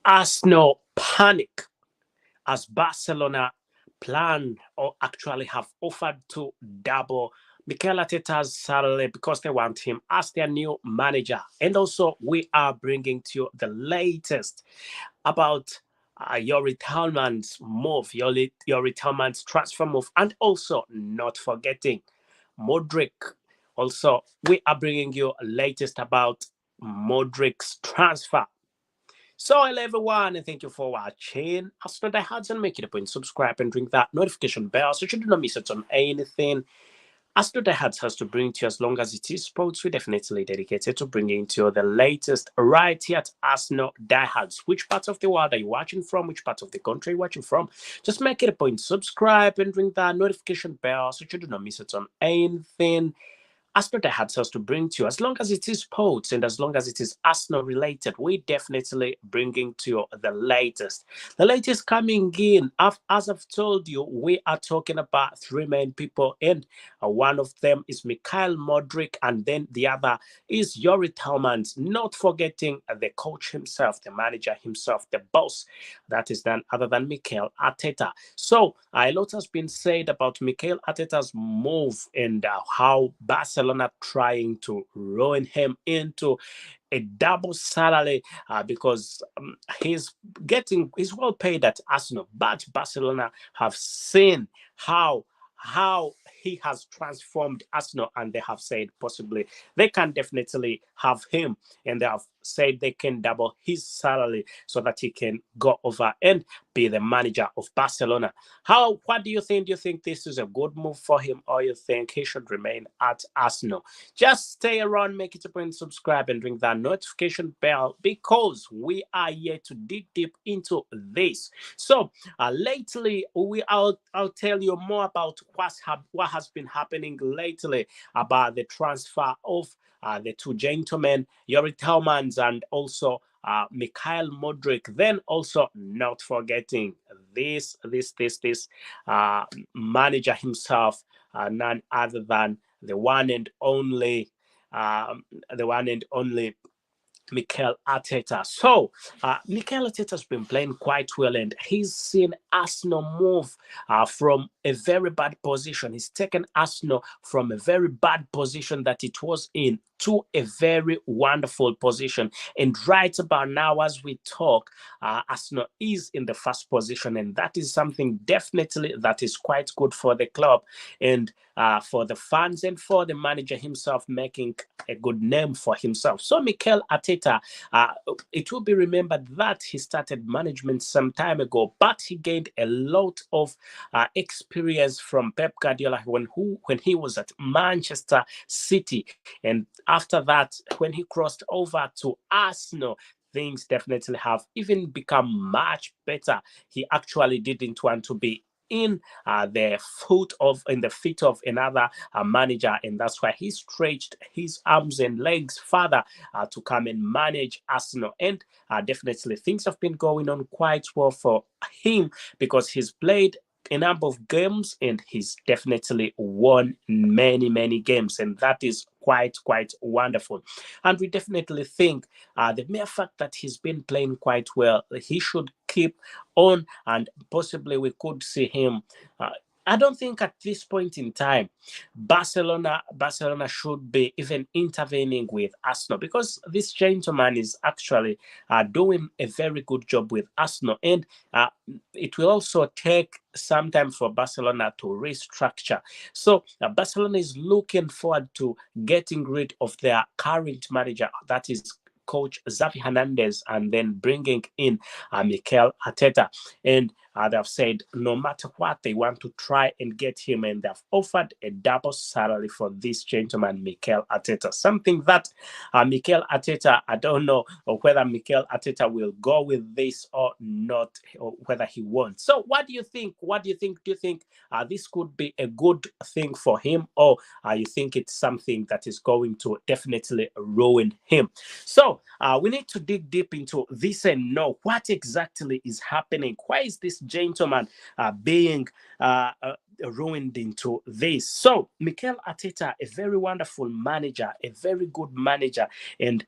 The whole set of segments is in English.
Arsenal panic as Barcelona plan or actually have offered to double Mikel Arteta's salary because they want him as their new manager. And also, we are bringing to you the latest about your retirement move, your retirement transfer move, and also not forgetting Mudryk. Also, we are bringing you latest about Mudryk's transfer. So, hello everyone, and thank you for watching. As for the hearts and make it a point, subscribe and ring that notification bell so you do not miss out on anything. As to the hearts has to bring to you as long as it is sports, we definitely dedicated to bringing to you the latest right here at Arsenal Diehards. Which part of the world are you watching from? Which part of the country are you watching from? Just make it a point, subscribe and ring that notification bell so you do not miss out on anything. Aspect I had us to bring to you, as long as it is sports and as long as it is Arsenal related, we definitely bringing to you the latest. The latest coming in, as I've told you, we are talking about three main people, and one of them is Mikel Mudryk, and then the other is Yuri Tielemans. Not forgetting the coach himself, the manager himself, the boss. That is none other than Mikel Arteta. So a lot has been said about Mikel Arteta's move and how Barcelona trying to ruin him into a double salary because he's well paid at Arsenal, but Barcelona have seen how he has transformed Arsenal, and they have said possibly they can definitely have him, and they have said they can double his salary so that he can go over and be the manager of Barcelona. What do you think? Do you think this is a good move for him, or you think he should remain at Arsenal? Just stay around, make it a point, subscribe, and ring that notification bell because we are here to dig deep into this. So, lately, I'll tell you more about what has been happening lately about the transfer of the two gentlemen, Yuri Tielemans and also Mikel Mudryk. Then also not forgetting this manager himself, none other than the one and only the one and only Mikel Arteta. So, Mikel Arteta's been playing quite well, and he's seen Arsenal move from a very bad position. He's taken Arsenal from a very bad position that it was in to a very wonderful position. And right about now, as we talk, Arsenal is in the first position, and that is something definitely that is quite good for the club and for the fans and for the manager himself, making a good name for himself. So Mikel Arteta, it will be remembered that he started management some time ago, but he gained a lot of experience from Pep Guardiola when he was at Manchester City, and after that, when he crossed over to Arsenal, things definitely have even become much better. He actually didn't want to be in the feet of another manager, and that's why he stretched his arms and legs further to come and manage Arsenal. And definitely things have been going on quite well for him because he's played a number of games and he's definitely won many games, and that is quite wonderful. And we definitely think the mere fact that he's been playing quite well, he should keep on, and possibly we could see him. I don't think at this point in time Barcelona should be even intervening with Arsenal because this gentleman is actually doing a very good job with Arsenal, and it will also take some time for Barcelona to restructure. So Barcelona is looking forward to getting rid of their current manager, that is coach Xavi Hernandez, and then bringing in Mikel Arteta. And they've said no matter what, they want to try and get him, and they've offered a double salary for this gentleman, Mikel Arteta. Something that Mikel Arteta, I don't know whether Mikel Arteta will go with this or not, or whether he won't. So, what do you think? What do you think? Do you think this could be a good thing for him, or you think it's something that is going to definitely ruin him? So, we need to dig deep into this and know what exactly is happening. Why is this gentleman being ruined into this. So Mikel Arteta, a very wonderful manager, a very good manager, and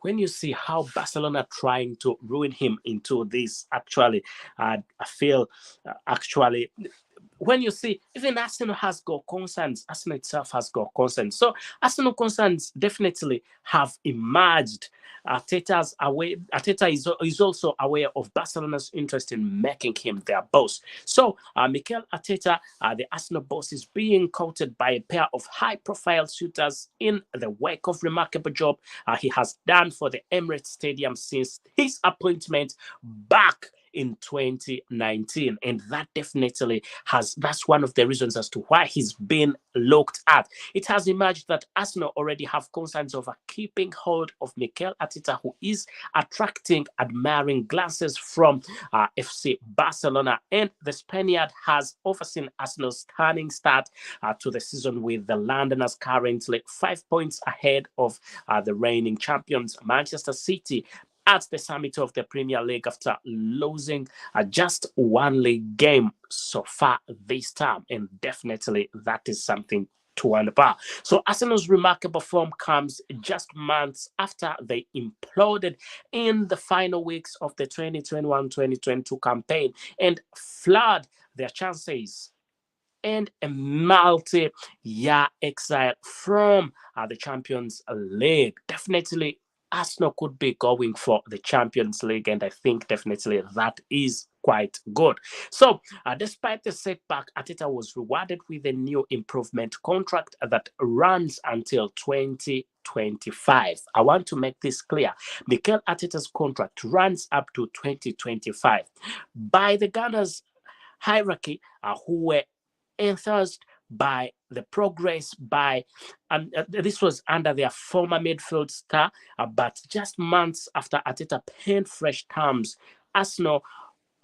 when you see how Barcelona trying to ruin him into this, actually, I feel actually when you see even Arsenal has got concerns, Arsenal itself has got concerns. So Arsenal concerns definitely have emerged. Arteta is also aware of Barcelona's interest in making him their boss. So Mikel Arteta, the Arsenal boss, is being courted by a pair of high-profile shooters in the wake of remarkable job he has done for the Emirates Stadium since his appointment back in 2019, and that definitely has that's one of the reasons as to why he's been looked at. It has emerged that Arsenal already have concerns over keeping hold of Mikel Arteta, who is attracting admiring glances from FC Barcelona, and the Spaniard has overseen Arsenal's stunning start to the season, with the Londoners currently 5 points ahead of the reigning champions Manchester City at the summit of the Premier League after losing just one league game so far this term. And definitely that is something to wonder. So Arsenal's remarkable form comes just months after they imploded in the final weeks of the 2021-2022 campaign and flood their chances and a multi-year exile from the Champions League. Definitely, Arsenal could be going for the Champions League, and I think definitely that is quite good. So, despite the setback, Arteta was rewarded with a new improvement contract that runs until 2025. I want to make this clear. Mikel Arteta's contract runs up to 2025. By the Gunners' hierarchy, who were enthused by the progress by and this was under their former midfield star, but just months after Arteta penned fresh terms, Arsenal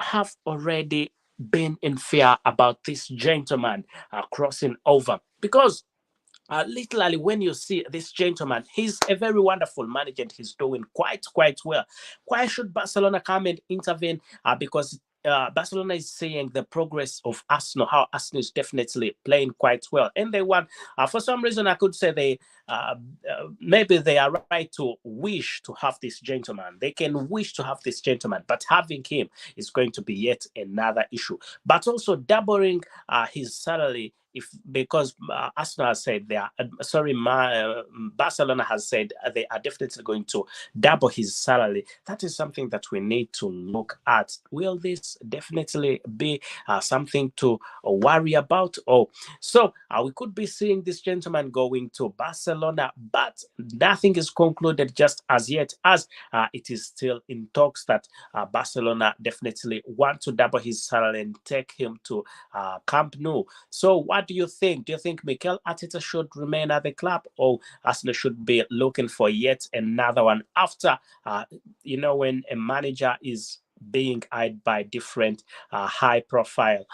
have already been in fear about this gentleman crossing over, because literally, when you see this gentleman, he's a very wonderful manager and he's doing quite well. Why should Barcelona come and intervene? Because Barcelona is seeing the progress of Arsenal, how Arsenal is definitely playing quite well, and they want. For some reason, I could say maybe they are right to wish to have this gentleman. They can wish to have this gentleman, but having him is going to be yet another issue. But also doubling his salary, if because Arsenal has said they are Barcelona has said they are definitely going to double his salary. That is something that we need to look at. Will this definitely be something to worry about? Oh, so we could be seeing this gentleman going to Barcelona, but nothing is concluded just as yet, as it is still in talks that Barcelona definitely want to double his salary and take him to Camp Nou. So what do you think? Do you think Mikel Arteta should remain at the club, or Arsenal should be looking for yet another one after, when a manager is being eyed by different high-profile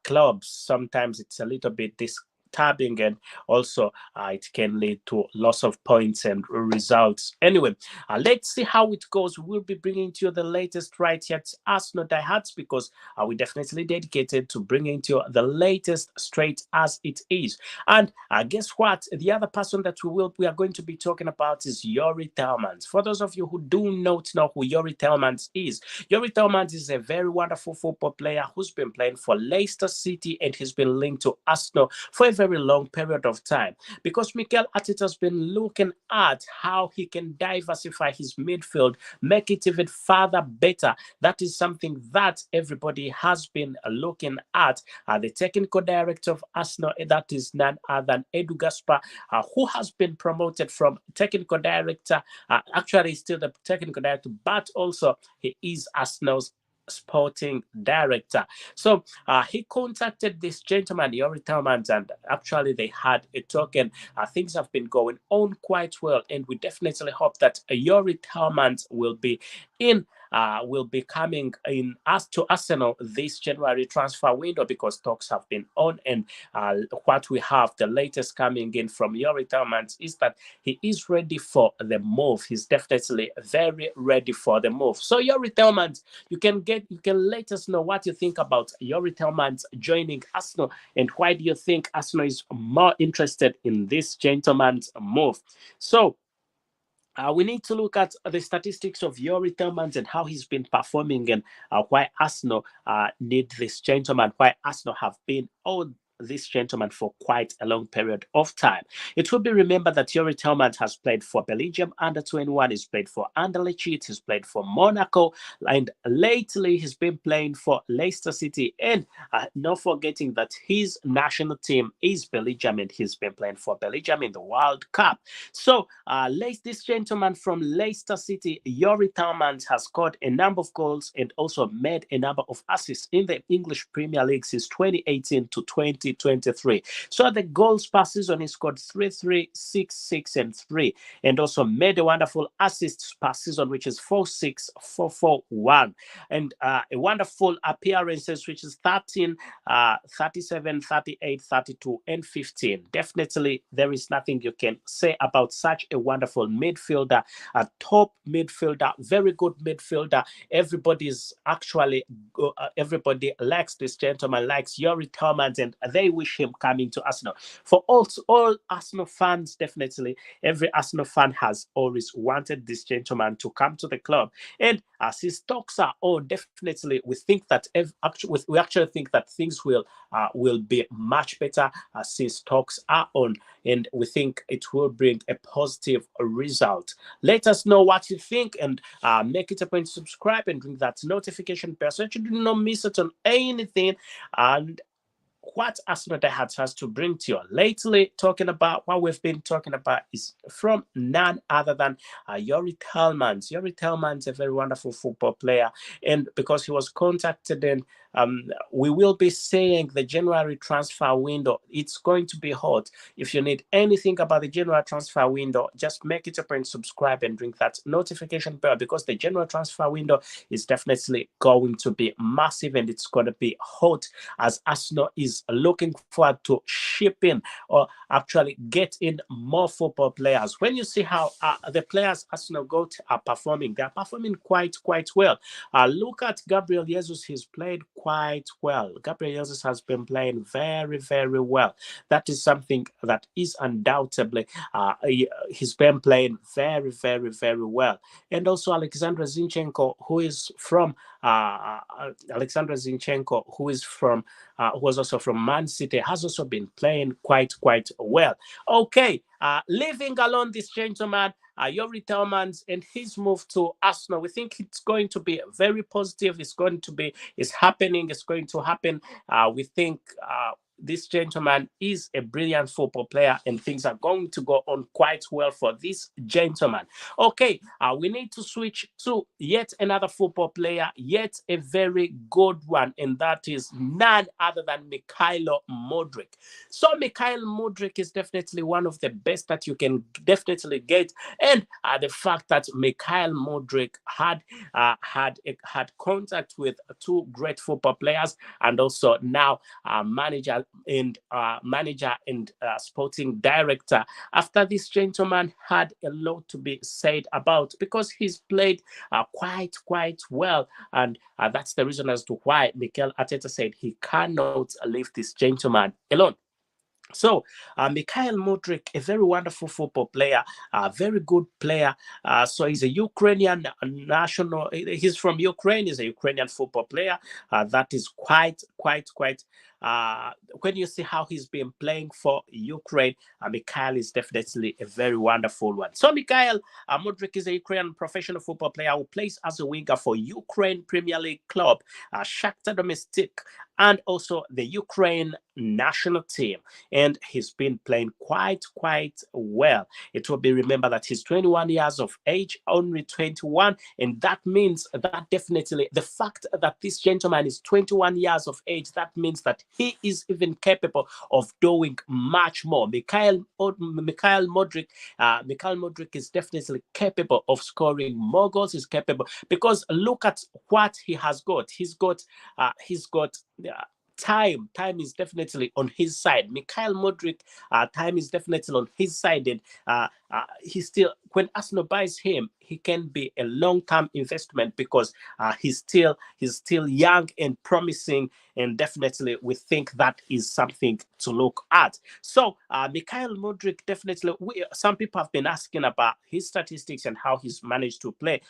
clubs? Sometimes it's a little bit disturbing, and also it can lead to loss of points and results. Anyway, let's see how it goes. We'll be bringing to you the latest right here at Arsenal Diehards, because we're definitely dedicated to bringing to you the latest straight as it is. And guess what? The other person that we are going to be talking about is Youri Tielemans. For those of you who do not know who Youri Tielemans is a very wonderful football player who's been playing for Leicester City, and he's been linked to Arsenal for a very long period of time, because Mikel Arteta has been looking at how he can diversify his midfield, make it even further better. That is something that everybody has been looking at. The technical director of Arsenal, that is none other than Edu Gaspar, who has been promoted from technical director, actually still the technical director, but also he is Arsenal's sporting director. So he contacted this gentleman, Youri Tielemans, and actually they had a talk, and things have been going on quite well. And we definitely hope that Youri Tielemans will be in will be coming in as to Arsenal this January transfer window, because talks have been on. And what we have, the latest coming in from Yuri Tielemans, is that he is ready for the move. He's definitely very ready for the move. So Yuri Tielemans, you can let us know what you think about Yuri Tielemans joining Arsenal, and why do you think Arsenal is more interested in this gentleman's move. So we need to look at the statistics of Yuri Tielemans and how he's been performing, and why Arsenal need this gentleman, why Arsenal have been on this gentleman for quite a long period of time. It will be remembered that Yuri Tielemans has played for Belgium under 21, he's played for Anderlecht, he's played for Monaco, and lately he's been playing for Leicester City. And not forgetting that his national team is Belgium, and he's been playing for Belgium in the World Cup. So this gentleman from Leicester City, Yuri Tielemans, has scored a number of goals and also made a number of assists in the English Premier League since 2018 to 2023. So the goals per season, he scored 3-3, 6-6, and 3, and also made a wonderful assists per season, which is 4-6, 4-4-1, and a wonderful appearances, which is 13, 37, 38, 32, and 15. Definitely, there is nothing you can say about such a wonderful midfielder, a top midfielder, very good midfielder. Everybody likes this gentleman, likes Yuri Tielemans, and they wish him coming to Arsenal. For all Arsenal fans, definitely, every Arsenal fan has always wanted this gentleman to come to the club. And as his talks are on, definitely we think that we actually think that things will be much better since talks are on, and we think it will bring a positive result. Let us know what you think, and make it a point to subscribe and ring that notification bell so that you do not miss out on anything and what Arsenal has to bring to you. Lately, what we've been talking about is from none other than Yuri Tielemans. Yuri Tielemans is a very wonderful football player, and because he was contacted, and we will be saying the January transfer window, it's going to be hot. If you need anything about the January transfer window, just make it a point, subscribe, and ring that notification bell, because the January transfer window is definitely going to be massive, and it's going to be hot, as Arsenal is looking forward to shipping or actually get in more football players. When you see how the players Arsenal got are performing, they are performing quite well. Look at Gabriel Jesus. He's played quite well. Gabriel Jesus has been playing very well. That is something that is undoubtedly he's been playing very well. And also Alexander Zinchenko, who is from who was also from Man City, has also been playing quite well. Okay, leaving alone this gentleman, Yuri Tielemans, and his move to Arsenal, we think it's going to be very positive. It's going to happen. We think this gentleman is a brilliant football player, and things are going to go on quite well for this gentleman. Okay, we need to switch to yet another football player, yet a very good one, and that is none other than Mikel Mudryk. So Mikel Mudryk is definitely one of the best that you can definitely get, and the fact that Mikel Mudryk had contact with two great football players, and also now manager and sporting director. After this gentleman had a lot to be said about, because he's played quite well, and that's the reason as to why Mikel Arteta said he cannot leave this gentleman alone. So, Mikel Mudryk, a very wonderful football player, a very good player. So he's a Ukrainian national. He's from Ukraine. He's a Ukrainian football player. That is quite. When you see how he's been playing for Ukraine, Mikel is definitely a very wonderful one. So Mikel Mudryk is a Ukrainian professional football player who plays as a winger for Ukraine Premier League club Shakhtar Donetsk and also the Ukraine national team. And he's been playing quite well. It will be remembered that he's 21 years of age, only 21, and that means that definitely the fact that this gentleman is 21 years of age, that means that he is even capable of doing much more. Mikhail Mudryk is definitely capable of scoring more goals. He's capable because look at what he has got. He's got time. Time is definitely on his side. Mikhail Mudryk, time is definitely on his side, and he still, when Arsenal buys him, he can be a long-term investment because he's still young and promising, and definitely we think that is something to look at. So Mikhail Mudryk definitely. Some people have been asking about his statistics and how he's managed to play.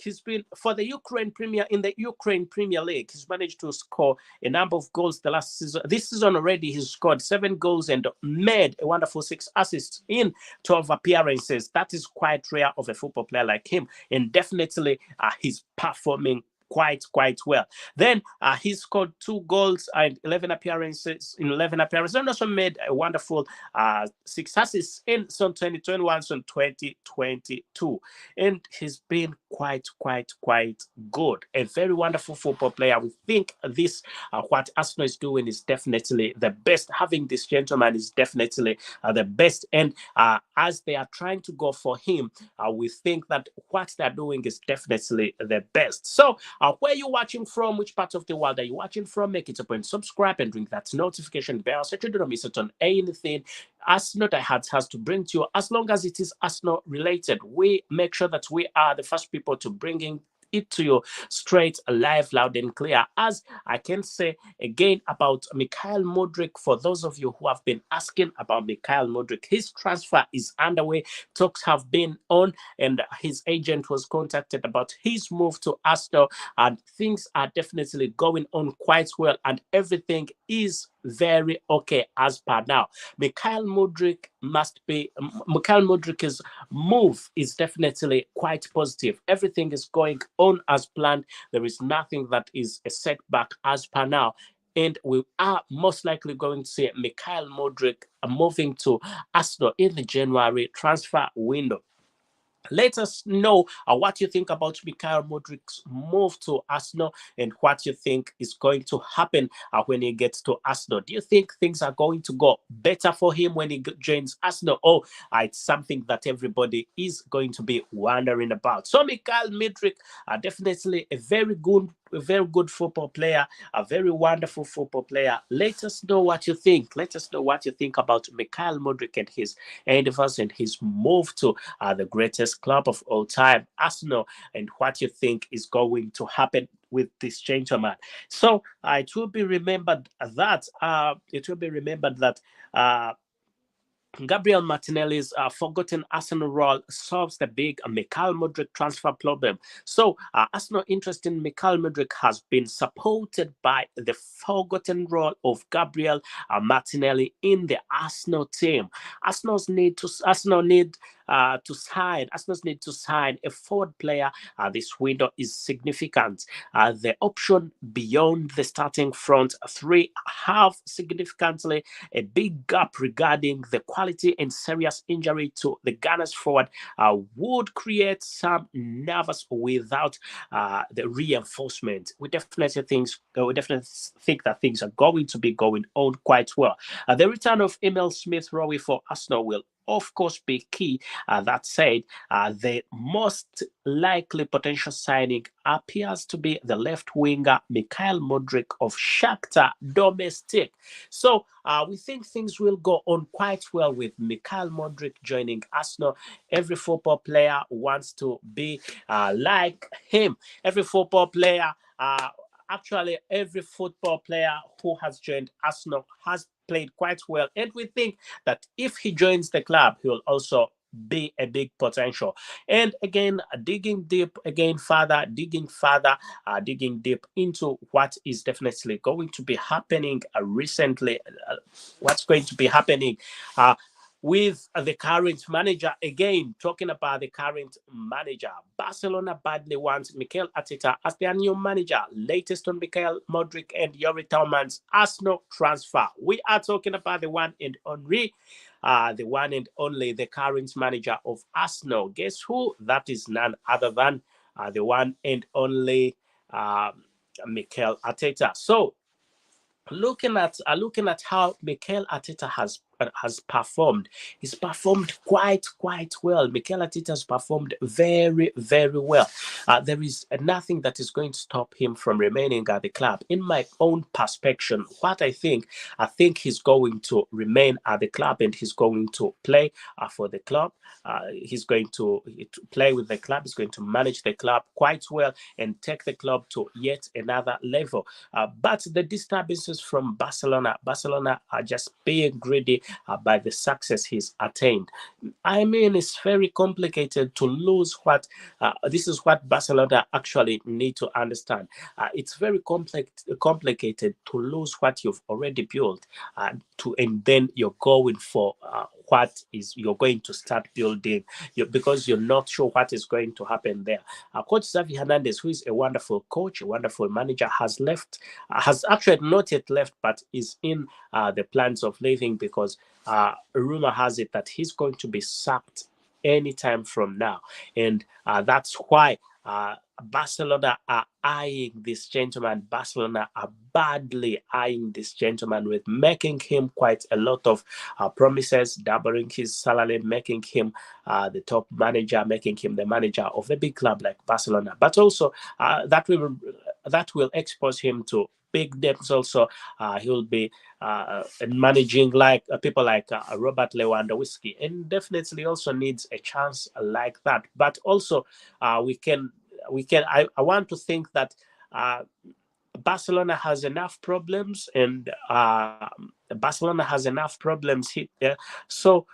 He's been for the Ukraine Premier in the Ukraine Premier League. He's managed to score a number of goals the last season. This season already, he's scored 7 goals and made a wonderful 6 assists in 12 appearances. That is quite rare of a football player like him, and definitely he's performing quite well. Then he scored 2 goals and 11 appearances in 11 appearances, and also made a wonderful 6 assists in some 2021, some 2022, and he's been quite good. A very wonderful football player. We think this what Arsenal is doing is definitely the best. Having this gentleman is definitely the best, and as they are trying to go for him, we think that what they're doing is definitely the best. So where are you watching from? Which part of the world are you watching from? Make it a point, subscribe and ring that notification bell so you don't miss it on anything Arsenal that has to bring to you. As long as it is Arsenal related, we make sure that we are the first people to bring in it to you straight, live, loud, and clear. As I can say again about Mikhail Mudryk, for those of you who have been asking about Mikhail Mudryk, his transfer is underway. Talks have been on, and his agent was contacted about his move to Arsenal, and things are definitely going on quite well, and everything is very okay as per now. Mikhail Mudryk's move is definitely quite positive. Everything is going on as planned. There is nothing that is a setback as per now. And we are most likely going to see Mikhail Mudryk moving to Arsenal in the January transfer window. Let us know what you think about Mikhail Mudryk's move to Arsenal and what you think is going to happen when he gets to Arsenal. Do you think things are going to go better for him when he joins Arsenal, or it's something that everybody is going to be wondering about? So Mikhail Mudryk, definitely a very good football player, a very wonderful football player. Let us know what you think. Let us know what you think about Mikhail Mudryk and his endeavors and his move to the greatest club of all time, Arsenal, and what you think is going to happen with this gentleman. So it will be remembered that Gabriel Martinelli's forgotten Arsenal role solves the big Mikhail Mudryk transfer problem. So, Arsenal interest in Mikhail Mudryk has been supported by the forgotten role of Gabriel Martinelli in the Arsenal team. Arsenal's need to sign a forward player. This window is significant. The option beyond the starting front three have significantly a big gap regarding the quality and serious injury to the Gunners forward would create some nervous without the reinforcement. We definitely think that things are going to be going on quite well. The return of Emil Smith Rowe for Arsenal will of course be key. That said, the most likely potential signing appears to be the left winger Mikhail Mudryk of Shakhtar Donetsk. So we think things will go on quite well with Mikhail Mudryk joining Arsenal. Every football player wants to be like him. Every football player. Actually, every football player who has joined Arsenal has played quite well, and we think that if he joins the club, he will also be a big potential. And again, digging deep, digging deep into what is definitely going to be happening recently, what's going to be happening. with the current manager. Again, talking about the current manager, Barcelona badly wants Mikel Arteta as their new manager. Latest on Mikel, Mudryk, and Yuri Tielemans Arsenal transfer. We are talking about the one and only, the current manager of Arsenal. Guess who? That is none other than the one and only Mikel Arteta. So looking at how Mikel Arteta has performed. He's performed quite well. Mikel Arteta has performed very well. There is nothing that is going to stop him from remaining at the club. In my own perspective, what I think he's going to remain at the club, and he's going to play for the club. He's going to play with the club. He's going to manage the club quite well and take the club to yet another level. But the disturbances from Barcelona are just being greedy by the success he's attained. I mean, it's very complicated to lose what. This is what Barcelona actually need to understand. It's very complicated to lose what you've already built, and then you're going for what is you're going to start building, because you're not sure what is going to happen there. Coach Xavi Hernandez, who is a wonderful coach, a wonderful manager, has actually not yet left, but is in the plans of leaving, because rumor has it that he's going to be sacked anytime from now. And that's why Barcelona are eyeing this gentleman. Barcelona are badly eyeing this gentleman, with making him quite a lot of promises, doubling his salary, making him the top manager, making him the manager of a big club like Barcelona. But also that will expose him to big debts. Also, he'll be managing like people like Robert Lewandowski, and definitely also needs a chance like that. But also, I want to think that Barcelona has enough problems, and Barcelona has enough problems here. So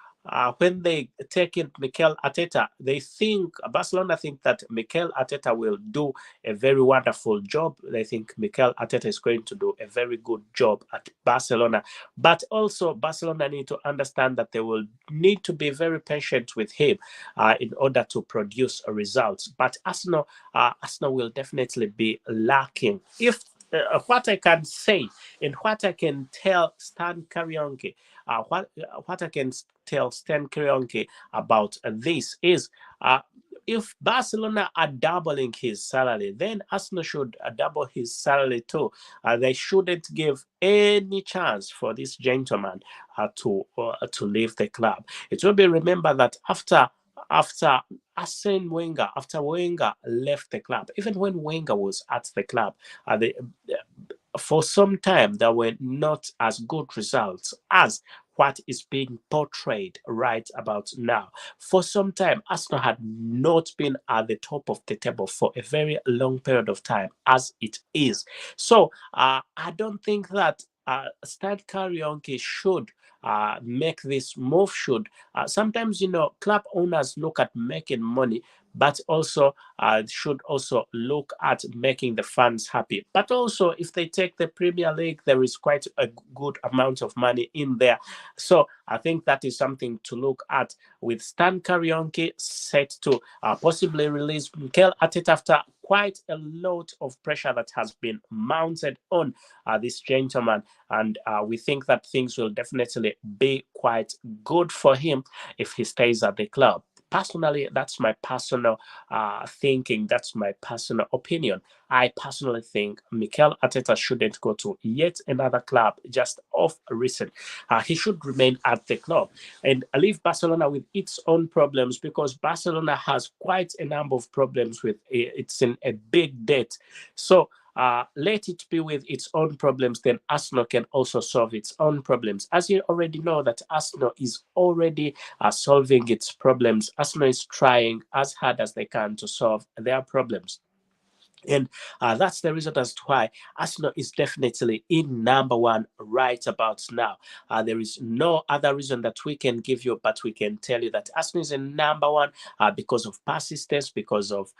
when they take in Mikel Arteta, Barcelona think that Mikel Arteta will do a very wonderful job. They think Mikel Arteta is going to do a very good job at Barcelona. But also, Barcelona need to understand that they will need to be very patient with him in order to produce results. But Arsenal will definitely be lacking. If what I can say and what I can tell Stan Karyonke, what I can tell Stan Karyonke about this is, if Barcelona are doubling his salary, then Arsenal should double his salary too. They shouldn't give any chance for this gentleman to leave the club. It will be remembered that after after Wenger left the club, even when Wenger was at the club, for some time there were not as good results as what is being portrayed right about now. For some time, Arsenal had not been at the top of the table for a very long period of time, as it is. So I don't think that Stan Karyonke should make this move. Sometimes, club owners look at making money, but also should also look at making the fans happy. But also, if they take the Premier League, there is quite a good amount of money in there. So I think that is something to look at, with Stan Karyonke set to possibly release Mikel Arteta after quite a lot of pressure that has been mounted on this gentleman. And we think that things will definitely be quite good for him if he stays at the club. Personally, that's my personal thinking. That's my personal opinion. I personally think Mikel Arteta shouldn't go to yet another club just off recent. He should remain at the club and leave Barcelona with its own problems, because Barcelona has quite a number of problems with it's in a big debt. So let it be with its own problems, then Arsenal can also solve its own problems. As you already know, that Arsenal is already solving its problems. Arsenal is trying as hard as they can to solve their problems. And that's the reason as to why Arsenal is definitely in number one right about now. There is no other reason that we can give you, but we can tell you that Arsenal is in number one because of persistence, because of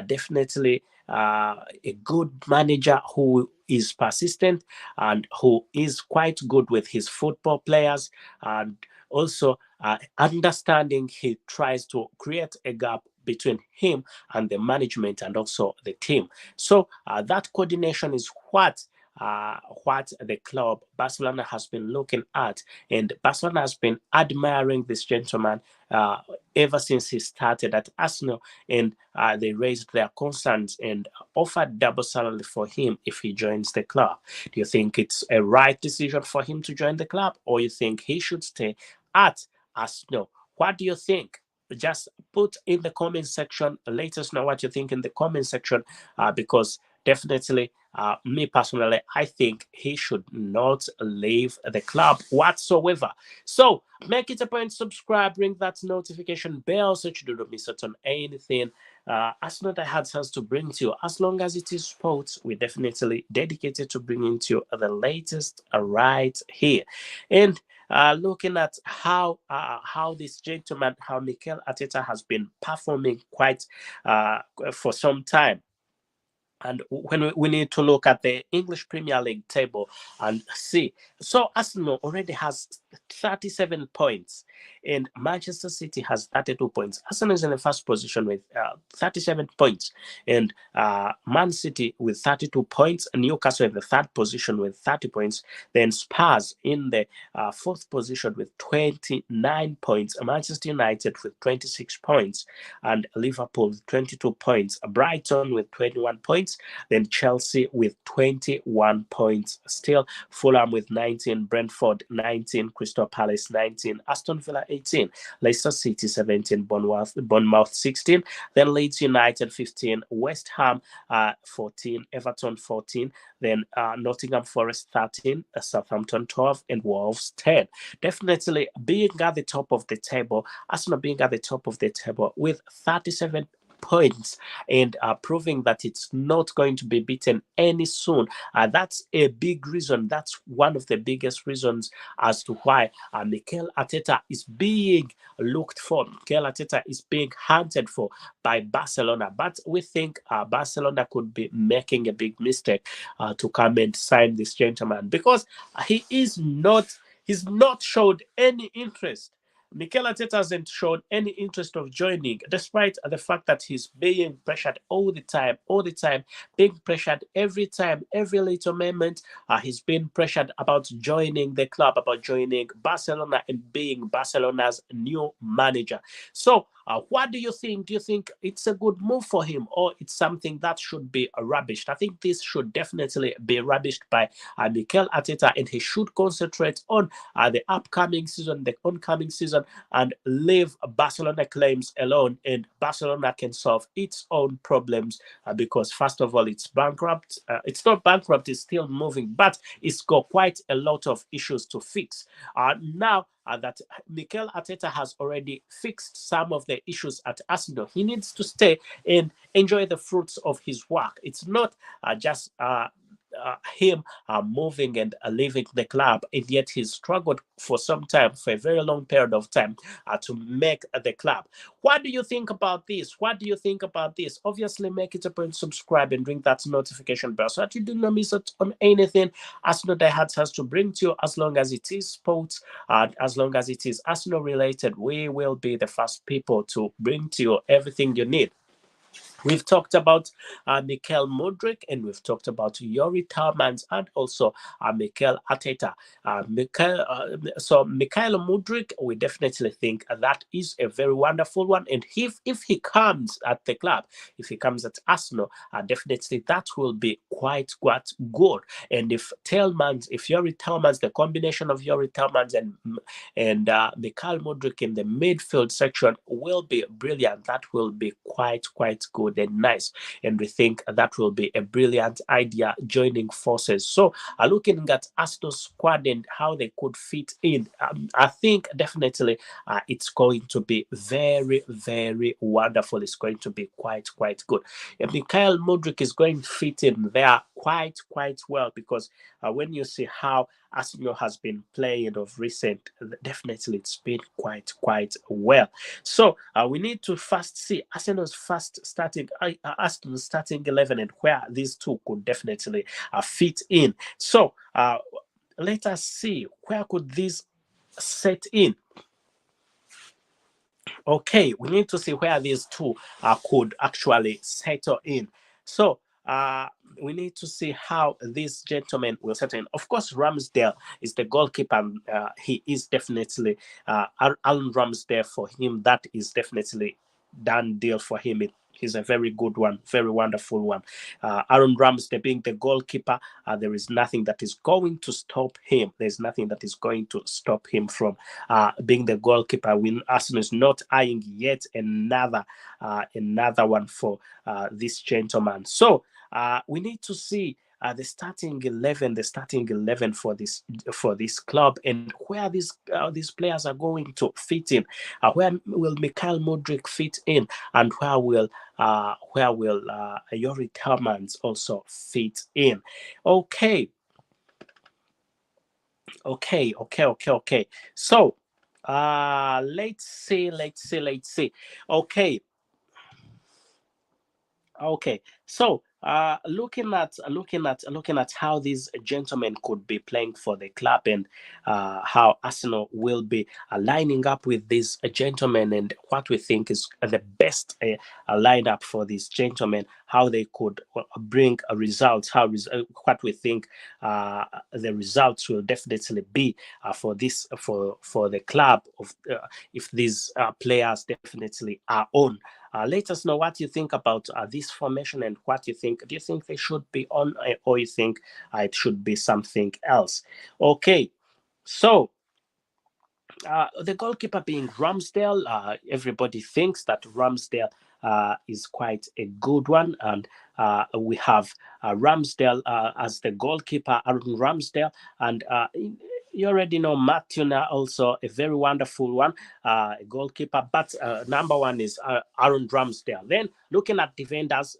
definitely a good manager who is persistent and who is quite good with his football players, and also understanding he tries to create a gap between him and the management and also the team. So that coordination is what the club Barcelona has been looking at, and Barcelona has been admiring this gentleman uh, ever since he started at Arsenal, and they raised their concerns and offered double salary for him if he joins the club. Do you think it's a right decision for him to join the club, or you think he should stay at Arsenal? What do you think? Just put in the comment section. Let us know what you think in the comment section, because definitely, me personally, I think he should not leave the club whatsoever. So make it a point, subscribe, ring that notification bell so you do not miss out on anything. As not I had chance to bring to you, as long as it is sports, we're definitely dedicated to bringing to you the latest right here. And looking at how this gentleman, how Mikel Arteta has been performing quite for some time. And when we need to look at the English Premier League table and see. So Arsenal already has 37 points, and Manchester City has 32 points. Arsenal is in the first position with 37 points, and Man City with 32 points. Newcastle in the third position with 30 points. Then Spurs in the fourth position with 29 points. Manchester United with 26 points, and Liverpool with 22 points. Brighton with 21 points. Then Chelsea with 21 points still. Fulham with 19, Brentford 19, Crystal Palace 19, Aston Villa 18, Leicester City 17, Bournemouth 16, then Leeds United 15, West Ham 14, Everton 14, then Nottingham Forest 13, Southampton 12, and Wolves 10. Definitely being at the top of the table, Arsenal being at the top of the table with 37 points, and proving that it's not going to be beaten any soon. That's a big reason. That's one of the biggest reasons as to why Mikel Arteta is being looked for. Mikel Arteta is being hunted for by Barcelona. But we think Barcelona could be making a big mistake to come and sign this gentleman, because he's not showed any interest. Mikel Arteta hasn't shown any interest of joining, despite the fact that he's being pressured all the time, being pressured every time, every little moment. He's been pressured about joining the club, about joining Barcelona and being Barcelona's new manager. So, what do you think? Do you think it's a good move for him, or it's something that should be rubbished? I think this should definitely be rubbished by Mikel Arteta, and he should concentrate on the upcoming season, the oncoming season, and leave Barcelona claims alone, and Barcelona can solve its own problems, because first of all, it's bankrupt. It's not bankrupt, it's still moving, but it's got quite a lot of issues to fix. Now that Mikel Arteta has already fixed some of the issues at Arsenal, he needs to stay and enjoy the fruits of his work. It's not just him moving and leaving the club, and yet he's struggled for some time, for a very long period of time, to make the club. What do you think about this? What do you think about this? Obviously, make it a point, subscribe, and ring that notification bell so that you do not miss out on anything Arsenal Diehards has to bring to you. As long as it is sports, as long as it is Arsenal related, we will be the first people to bring to you everything you need. We've talked about Mikel Mudryk, and we've talked about Yori Tielemans, and also Mikel Arteta. So Mikel Mudryk, we definitely think that is a very wonderful one. And if he comes at the club, if he comes at Arsenal, definitely that will be quite good. And if Yori Tielemans, the combination of Yori Tielemans and Mikel Mudryk in the midfield section will be brilliant. That will be quite good and nice, and we think that will be a brilliant idea, joining forces. So looking at Arsenal's squad and how they could fit in, I think definitely it's going to be very wonderful. It's going to be quite good. And Mikel Mudryk is going to fit in there quite well, because when you see how Arsenal has been playing of recent, definitely it's been quite well. So we need to first see Arsenal's starting 11, and where these two could definitely fit in. So let us see where could this set in. Okay, we need to see where these two could actually settle in. So we need to see how this gentleman will settle in. Of course, Ramsdale is the goalkeeper, and he is definitely Alan Ramsdale for him. That is definitely done deal for him. He's a very good one, very wonderful one. Aaron Ramsdale being the goalkeeper, there is nothing that is going to stop him. There's nothing that is going to stop him from being the goalkeeper. When Arsenal is not eyeing yet another one for this gentleman. So we need to see the starting 11 for this club, and where these players are going to fit in. Where will Mikel Mudryk fit in, and where will Yori Tielemans also fit in? Okay, okay. So let's see. Okay, Okay, so looking at how these gentlemen could be playing for the club, and how Arsenal will be lining up with these gentlemen, and what we think is the best lineup for these gentlemen, how they could bring a result, what we think the results will definitely be for the club of if these players definitely are on. Let us know what you think about this formation, and what you think. Do you think they should be on, or you think it should be something else? Okay, so the goalkeeper being Ramsdale, everybody thinks that Ramsdale is quite a good one, and we have Ramsdale as the goalkeeper, Aaron Ramsdale, and you already know Matuna, also a very wonderful one, a goalkeeper. But number one is Aaron Ramsdale. Then looking at defenders,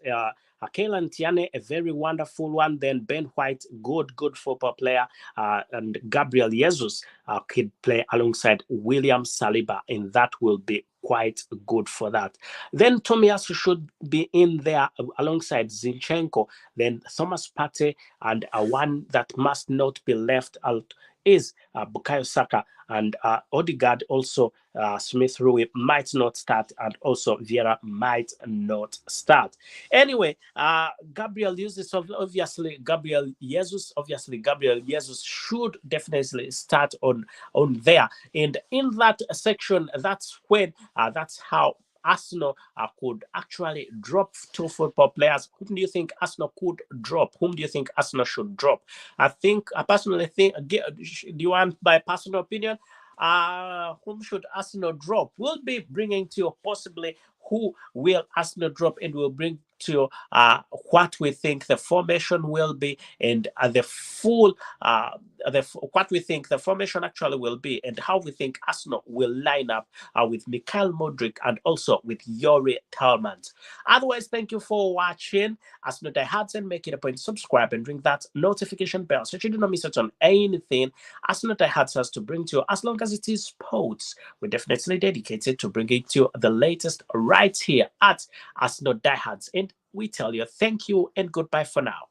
Kaylan Tiane, a very wonderful one. Then Ben White, good football player, and Gabriel Jesus could play alongside William Saliba, and that will be quite good for that. Then Tomiyasu should be in there alongside Zinchenko. Then Thomas Partey, and one that must not be left out is Bukayo Saka, and Odegaard, also Smith Rowe might not start, and also Vieira might not start. Anyway, Gabriel Jesus should definitely start on there, and in that section, that's how Arsenal could actually drop two football players. Whom do you think Arsenal could drop? Whom do you think Arsenal should drop? I personally think. Do you want my personal opinion? Whom should Arsenal drop? We'll be bringing to you possibly who will Arsenal drop, and we'll bring to you what we think the formation will be, and the full what we think the formation actually will be, and how we think Arsenal will line up with Mikel Mudryk, and also with Yori Tielemans. Otherwise, thank you for watching. Arsenal diehards, and make it a point to subscribe and ring that notification bell so you do not miss out on anything Arsenal diehards has to bring to you. As long as it is sports, we're definitely dedicated to bringing to you the latest right here at Arsenal diehards, and we tell you thank you and goodbye for now.